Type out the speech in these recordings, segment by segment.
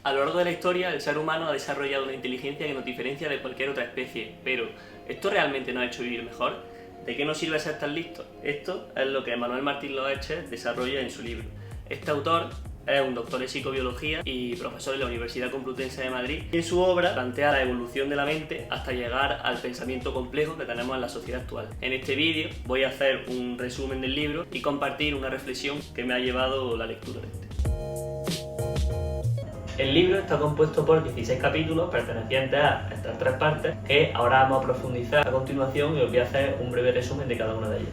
A lo largo de la historia, el ser humano ha desarrollado una inteligencia que nos diferencia de cualquier otra especie, pero ¿esto realmente nos ha hecho vivir mejor? ¿De qué nos sirve ser tan listos? Esto es lo que Manuel Martín Loesche desarrolla en su libro. Este autor es un doctor en psicobiología y profesor en la Universidad Complutense de Madrid. En su obra plantea la evolución de la mente hasta llegar al pensamiento complejo que tenemos en la sociedad actual. En este vídeo voy a hacer un resumen del libro y compartir una reflexión que me ha llevado la lectura de este. El libro está compuesto por 16 capítulos pertenecientes a estas tres partes que ahora vamos a profundizar a continuación y os voy a hacer un breve resumen de cada una de ellas.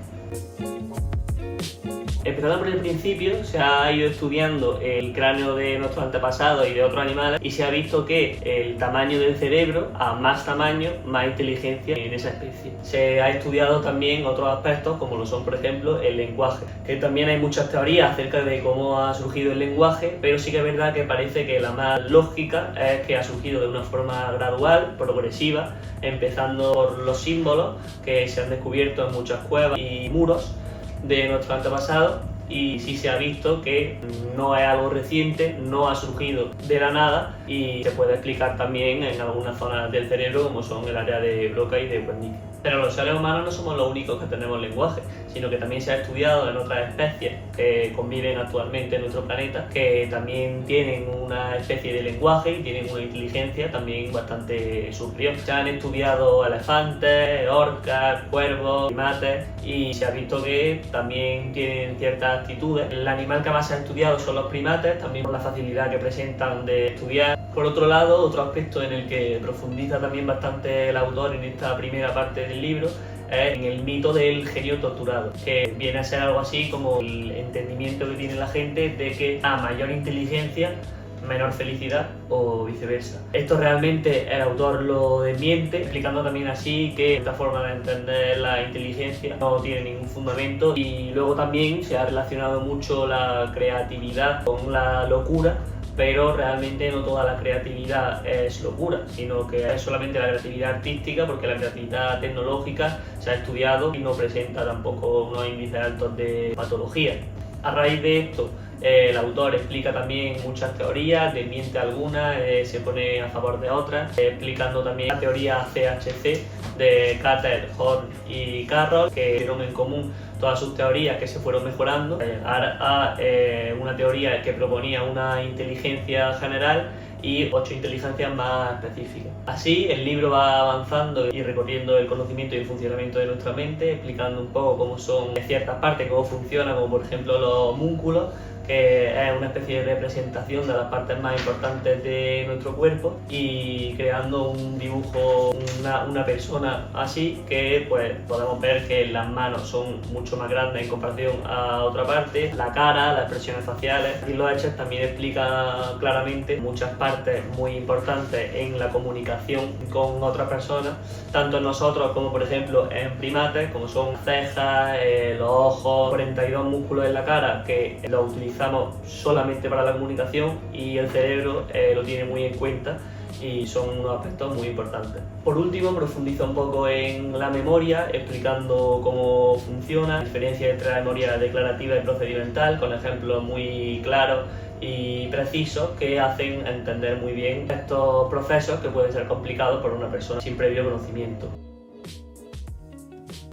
Empezando por el principio, se ha ido estudiando el cráneo de nuestros antepasados y de otros animales y se ha visto que el tamaño del cerebro, a más tamaño, más inteligencia en esa especie. Se ha estudiado también otros aspectos como lo son, por ejemplo, el lenguaje, que también hay muchas teorías acerca de cómo ha surgido el lenguaje, pero sí que es verdad que parece que la más lógica es que ha surgido de una forma gradual, progresiva, empezando por los símbolos que se han descubierto en muchas cuevas y muros de nuestros antepasados, y sí se ha visto que no es algo reciente, no ha surgido de la nada y se puede explicar también en algunas zonas del cerebro como son el área de Broca y de Wernicke. Pero los seres humanos no somos los únicos que tenemos lenguaje, sino que también se ha estudiado en otras especies que conviven actualmente en nuestro planeta, que también tienen una especie de lenguaje y tienen una inteligencia también bastante superior. Se han estudiado elefantes, orcas, cuervos, primates y se ha visto que también tienen ciertas actitudes. El animal que más se ha estudiado son los primates, también por la facilidad que presentan de estudiar. Por otro lado, otro aspecto en el que profundiza también bastante el autor en esta primera parte del libro es en el mito del genio torturado, que viene a ser algo así como el entendimiento que tiene la gente de que a mayor inteligencia, menor felicidad o viceversa. Esto realmente el autor lo desmiente, explicando también así que esta forma de entender la inteligencia no tiene ningún fundamento, y luego también se ha relacionado mucho la creatividad con la locura, pero realmente no toda la creatividad es locura, sino que es solamente la creatividad artística, porque la creatividad tecnológica se ha estudiado y no presenta tampoco unos índices altos de patología. A raíz de esto, el autor explica también muchas teorías, desmiente algunas, se pone a favor de otras, explicando también la teoría CHC de Cattell, Horn y Carroll, que tuvieron en común todas sus teorías que se fueron mejorando, a una teoría que proponía una inteligencia general y 8 inteligencias más específicas. Así, el libro va avanzando y recorriendo el conocimiento y el funcionamiento de nuestra mente, explicando un poco cómo son ciertas partes, cómo funcionan, como por ejemplo los homúnculos, que es una especie de representación de las partes más importantes de nuestro cuerpo, y creando un dibujo, una persona así, que pues podemos ver que las manos son mucho más grandes en comparación a otra parte, la cara, las expresiones faciales. Y Loesche también explica claramente muchas partes muy importantes en la comunicación con otras personas, tanto en nosotros como por ejemplo en primates, como son cejas, los ojos, 42 músculos en la cara que los utilizamos solamente para la comunicación, y el cerebro lo tiene muy en cuenta y son unos aspectos muy importantes. Por último, profundiza un poco en la memoria, explicando cómo funciona, la diferencia entre la memoria declarativa y procedimental, con ejemplos muy claros y precisos que hacen entender muy bien estos procesos que pueden ser complicados para una persona sin previo conocimiento.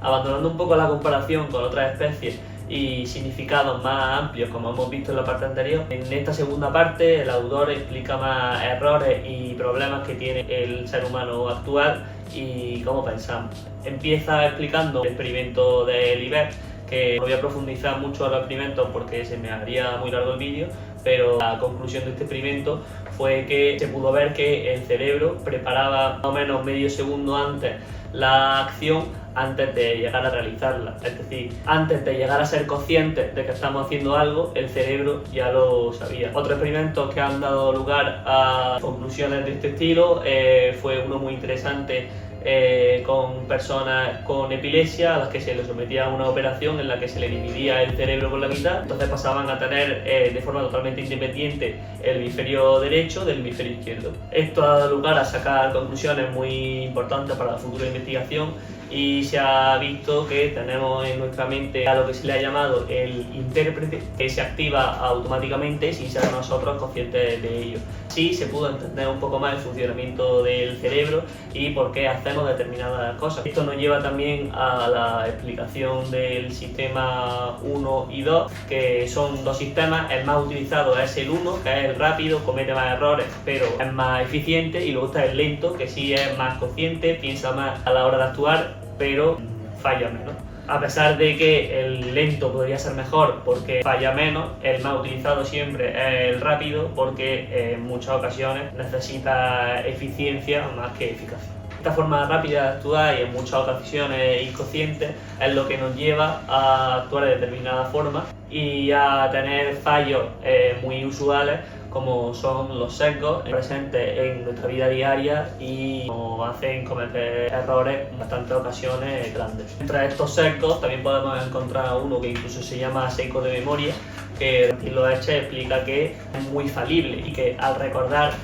Abandonando un poco la comparación con otras especies y significados más amplios, como hemos visto en la parte anterior, en esta segunda parte el autor explica más errores y problemas que tiene el ser humano actual y cómo pensamos. Empieza explicando el experimento de Libet, que no voy a profundizar mucho en los experimentos porque se me haría muy largo el vídeo, pero la conclusión de este experimento fue que se pudo ver que el cerebro preparaba más o menos medio segundo antes la acción antes de llegar a realizarla. Es decir, antes de llegar a ser conscientes de que estamos haciendo algo, el cerebro ya lo sabía. Otros experimentos que han dado lugar a conclusiones de este estilo fue uno muy interesante con personas con epilepsia a las que se les sometía a una operación en la que se le dividía el cerebro por la mitad. Entonces pasaban a tener de forma totalmente independiente el hemisferio derecho del hemisferio izquierdo. Esto ha dado lugar a sacar conclusiones muy importantes para la futura investigación, y se ha visto que tenemos en nuestra mente a lo que se le ha llamado el intérprete, que se activa automáticamente sin ser nosotros conscientes de ello. Así se pudo entender un poco más el funcionamiento del cerebro y por qué hacemos determinadas cosas. Esto nos lleva también a la explicación del sistema 1 y 2, que son dos sistemas. El más utilizado es el 1, que es el rápido, comete más errores, pero es más eficiente, y luego está el lento, que sí es más consciente, piensa más a la hora de actuar, pero falla menos. A pesar de que el lento podría ser mejor porque falla menos, el más utilizado siempre es el rápido, porque en muchas ocasiones necesita eficiencia más que eficacia. Esta forma rápida de actuar, y en muchas ocasiones inconsciente, es lo que nos lleva a actuar de determinada forma y a tener fallos muy usuales, como son los sesgos presentes en nuestra vida diaria y nos hacen cometer errores en bastantes ocasiones grandes. Entre estos sesgos también podemos encontrar uno que incluso se llama sesgo de memoria, que lo explica que es muy falible y que al recordar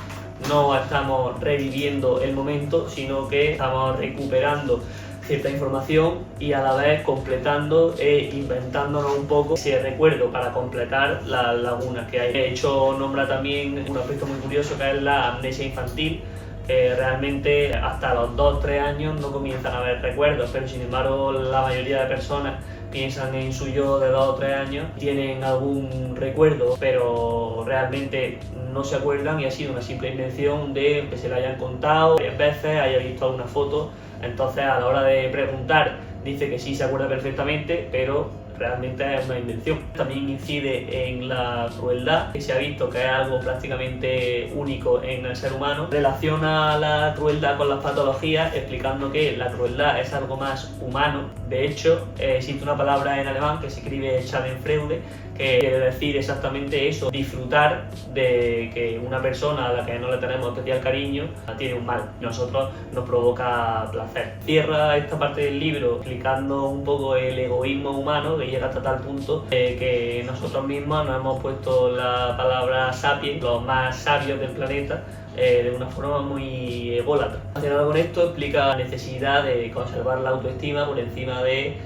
no estamos reviviendo el momento, sino que estamos recuperando cierta información y a la vez completando e inventándonos un poco ese recuerdo para completar las lagunas que hay. De hecho, nombra también un aspecto muy curioso, que es la amnesia infantil, que realmente hasta los 2-3 años no comienzan a haber recuerdos, pero sin embargo la mayoría de personas piensan en su yo de 2 o 3 años, tienen algún recuerdo, pero realmente no se acuerdan, y ha sido una simple invención de que se le hayan contado varias veces, haya visto alguna foto. Entonces, a la hora de preguntar, dice que sí se acuerda perfectamente, pero realmente es una invención. También incide en la crueldad, que se ha visto que es algo prácticamente único en el ser humano. Relaciona la crueldad con las patologías, explicando que la crueldad es algo más humano. De hecho, existe una palabra en alemán que se escribe Schadenfreude, que quiere decir exactamente eso: disfrutar de que una persona a la que no le tenemos especial cariño tiene un mal, y nosotros nos provoca placer. Cierra esta parte del libro explicando un poco el egoísmo humano, que llega hasta tal punto que nosotros mismos nos hemos puesto la palabra sapiens, los más sabios del planeta, de una forma muy ególatra. Relacionado con esto, explica la necesidad de conservar la autoestima por encima de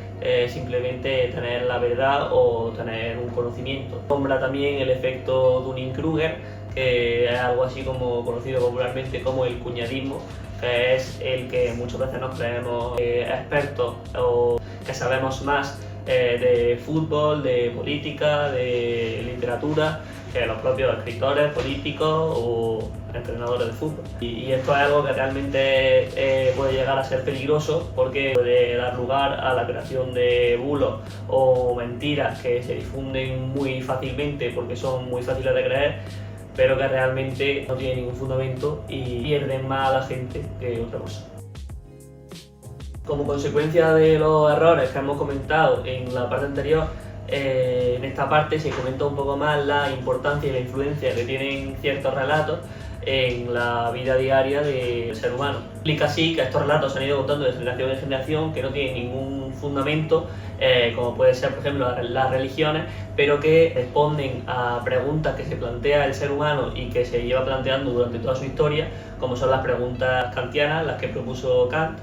simplemente tener la verdad o tener un conocimiento. Nombra también el efecto Dunning-Kruger, que es algo así como conocido popularmente como el cuñadismo, que es el que muchas veces nos creemos expertos o que sabemos más de fútbol, de política, de literatura, que los propios escritores, políticos o entrenadores de fútbol. Y esto es algo que realmente puede llegar a ser peligroso, porque puede dar lugar a la creación de bulos o mentiras que se difunden muy fácilmente porque son muy fáciles de creer, pero que realmente no tienen ningún fundamento y pierden más a la gente que otra cosa. Como consecuencia de los errores que hemos comentado en la parte anterior, en esta parte se comenta un poco más la importancia y la influencia que tienen ciertos relatos en la vida diaria del ser humano. Explica así que estos relatos se han ido contando de generación en generación, que no tienen ningún fundamento, como puede ser, por ejemplo, las religiones, pero que responden a preguntas que se plantea el ser humano y que se lleva planteando durante toda su historia, como son las preguntas kantianas, las que propuso Kant,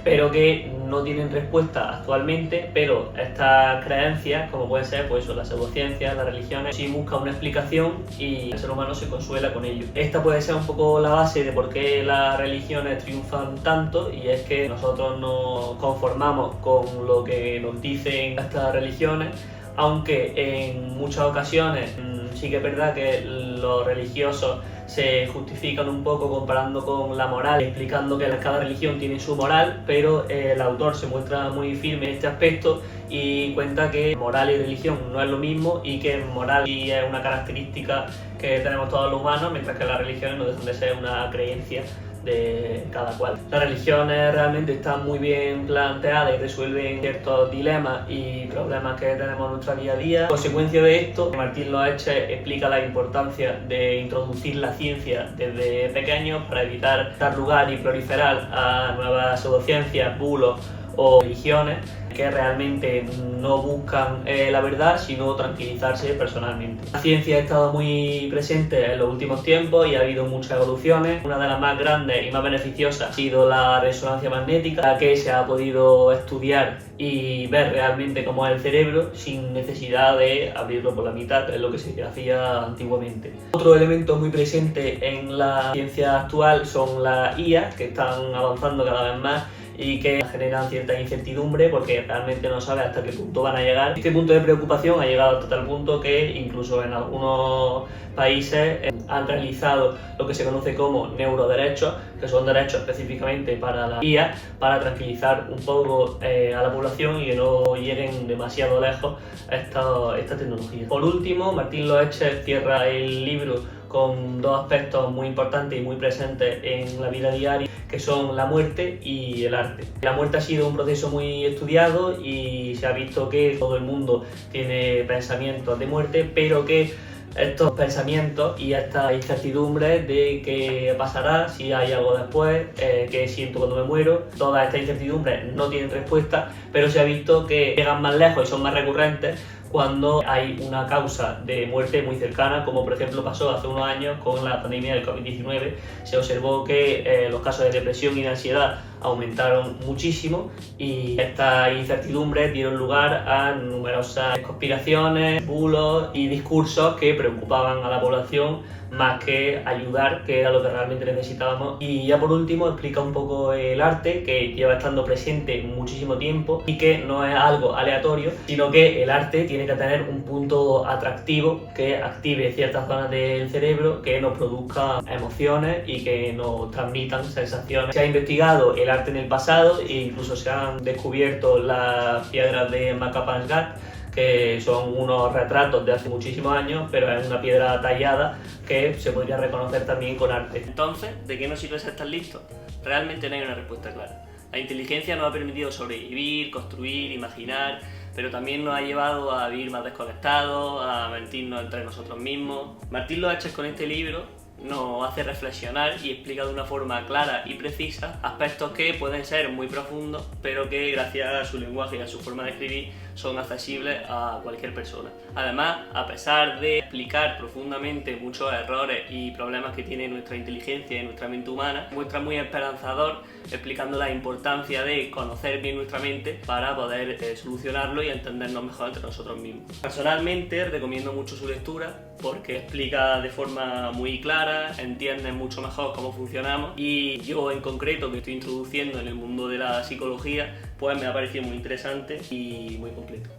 pero que no tienen respuesta actualmente. Pero estas creencias, como pueden ser pues las pseudociencias, las religiones, sí buscan una explicación y el ser humano se consuela con ello. Esta puede ser un poco la base de por qué las religiones triunfan tanto, y es que nosotros nos conformamos con lo que nos dicen estas religiones, aunque en muchas ocasiones sí que es verdad que los religiosos se justifican un poco comparando con la moral, explicando que cada religión tiene su moral, pero el autor se muestra muy firme en este aspecto y cuenta que moral y religión no es lo mismo, y que moral es una característica que tenemos todos los humanos, mientras que las religiones no dejan de ser una creencia de cada cual. Las religiones realmente están muy bien planteadas y resuelven ciertos dilemas y problemas que tenemos en nuestro día a día. A consecuencia de esto, Martín Loeche explica la importancia de introducir la ciencia desde pequeños para evitar dar lugar y proliferar a nuevas pseudociencias, bulos o religiones que realmente no buscan la verdad, sino tranquilizarse personalmente. La ciencia ha estado muy presente en los últimos tiempos y ha habido muchas evoluciones. Una de las más grandes y más beneficiosas ha sido la resonancia magnética, la que se ha podido estudiar y ver realmente cómo es el cerebro sin necesidad de abrirlo por la mitad, que es lo que se hacía antiguamente. Otro elemento muy presente en la ciencia actual son las IA, que están avanzando cada vez más y que generan cierta incertidumbre porque realmente no sabe hasta qué punto van a llegar. Este punto de preocupación ha llegado hasta tal punto que incluso en algunos países han realizado lo que se conoce como neuroderechos, que son derechos específicamente para la IA, para tranquilizar un poco a la población y que no lleguen demasiado lejos esta tecnología. Por último, Martín Loeche cierra el libro con dos aspectos muy importantes y muy presentes en la vida diaria, que son la muerte y el arte. La muerte ha sido un proceso muy estudiado y se ha visto que todo el mundo tiene pensamientos de muerte, pero que estos pensamientos y esta incertidumbre de qué pasará, si hay algo después, qué siento cuando me muero, todas estas incertidumbres no tienen respuesta, pero se ha visto que llegan más lejos y son más recurrentes cuando hay una causa de muerte muy cercana, como por ejemplo pasó hace unos años con la pandemia del COVID-19. Se observó que los casos de depresión y de ansiedad aumentaron muchísimo y estas incertidumbres dieron lugar a numerosas conspiraciones, bulos y discursos que preocupaban a la población más que ayudar, que era lo que realmente necesitábamos. Y ya por último explica un poco el arte, que lleva estando presente muchísimo tiempo y que no es algo aleatorio, sino que el arte tiene que tener un punto atractivo que active ciertas zonas del cerebro, que nos produzca emociones y que nos transmitan sensaciones. Se ha investigado el arte en el pasado e incluso se han descubierto las piedras de Makapansgat, que son unos retratos de hace muchísimos años, pero es una piedra tallada que se podría reconocer también con arte. Entonces, ¿de qué nos sirve ser tan listos? Realmente no hay una respuesta clara. La inteligencia nos ha permitido sobrevivir, construir, imaginar, pero también nos ha llevado a vivir más desconectados, a mentirnos entre nosotros mismos. Martín Loeche con este libro nos hace reflexionar y explica de una forma clara y precisa aspectos que pueden ser muy profundos, pero que gracias a su lenguaje y a su forma de escribir son accesibles a cualquier persona. Además, a pesar de explicar profundamente muchos errores y problemas que tiene nuestra inteligencia y nuestra mente humana, muestra muy esperanzador explicando la importancia de conocer bien nuestra mente para poder solucionarlo y entendernos mejor entre nosotros mismos. Personalmente recomiendo mucho su lectura porque explica de forma muy clara, entiende mucho mejor cómo funcionamos y yo en concreto, que estoy introduciendo en el mundo de la psicología, pues me ha parecido muy interesante y muy completo.